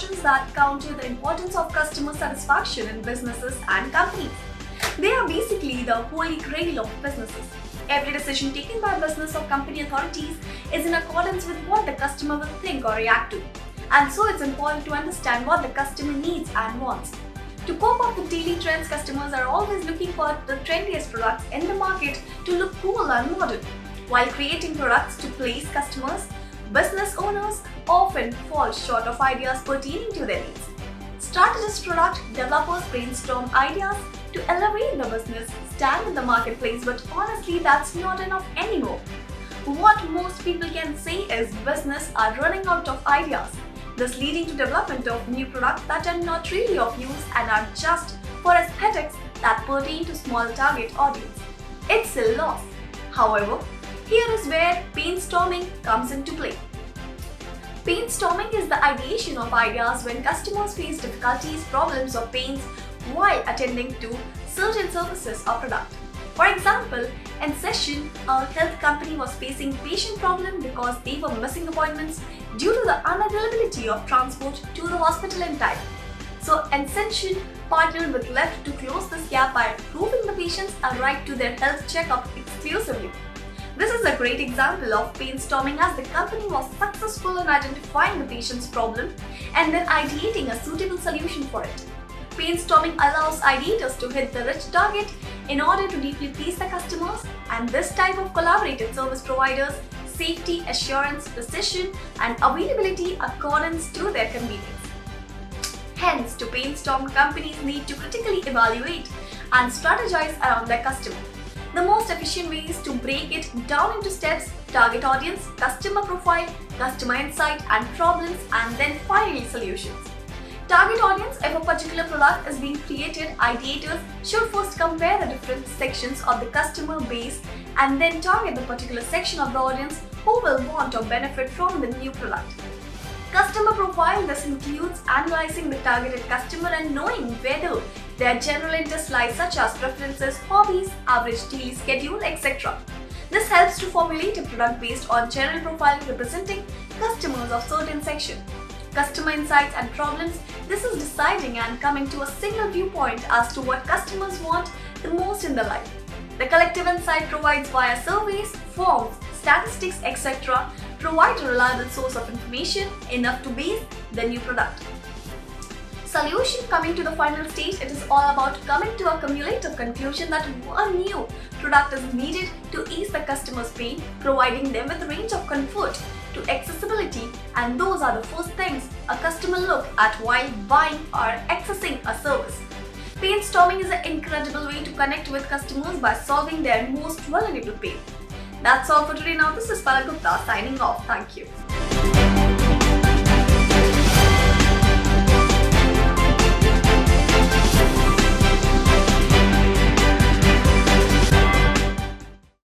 discussions that counter the importance of customer satisfaction in businesses and companies. They are basically the holy grail of businesses. Every decision taken by business or company authorities is in accordance with what the customer will think or react to. And so it's important to understand what the customer needs and wants. To cope up with daily trends, customers are always looking for the trendiest products in the market to look cool and modern. While creating products to please customers, business owners often fall short of ideas pertaining to their needs. Strategist product developers brainstorm ideas to elevate the business stand in the marketplace, but honestly that's not enough anymore. What most people can say is business are running out of ideas, thus leading to development of new products that are not really of use and are just for aesthetics that pertain to small target audience. It's a loss. However, here is where brainstorming comes into play. Brainstorming is the ideation of ideas when customers face difficulties, problems or pains while attending to certain services or product. For example, in session, a health company was facing patient problem because they were missing appointments due to the unavailability of transport to the hospital in time. So Ascension partnered with Lyft to close this gap by approving the patients a right to their health checkup exclusively. This is a great example of brainstorming as the company was successful in identifying the patient's problem and then ideating a suitable solution for it. Brainstorming allows ideators to hit the rich target in order to deeply please the customers, and this type of collaborative service providers safety, assurance, precision and availability accordance to their convenience. Hence, to brainstorm, companies need to critically evaluate and strategize around their customer. The most efficient way is to break it down into steps: target audience, customer profile, customer insight and problems, and then finally solutions. Target audience: if a particular product is being created, ideators should first compare the different sections of the customer base and then target the particular section of the audience who will want or benefit from the new product. Customer profile: this includes analyzing the targeted customer and knowing whether their general interests lie, such as preferences, hobbies, average daily schedule, etc. This helps to formulate a product based on general profile representing customers of certain section. Customer insights and problems: this is deciding and coming to a single viewpoint as to what customers want the most in their life. The collective insight provides via surveys, forms, statistics, etc. provide a reliable source of information enough to base the new product. Solution: coming to the final stage, it is all about coming to a cumulative conclusion that one new product is needed to ease the customer's pain, providing them with a range of comfort to accessibility, and those are the first things a customer look at while buying or accessing a service. Brainstorming is an incredible way to connect with customers by solving their most vulnerable pain. That's all for today. Now this is Palak Gupta signing off. Thank you.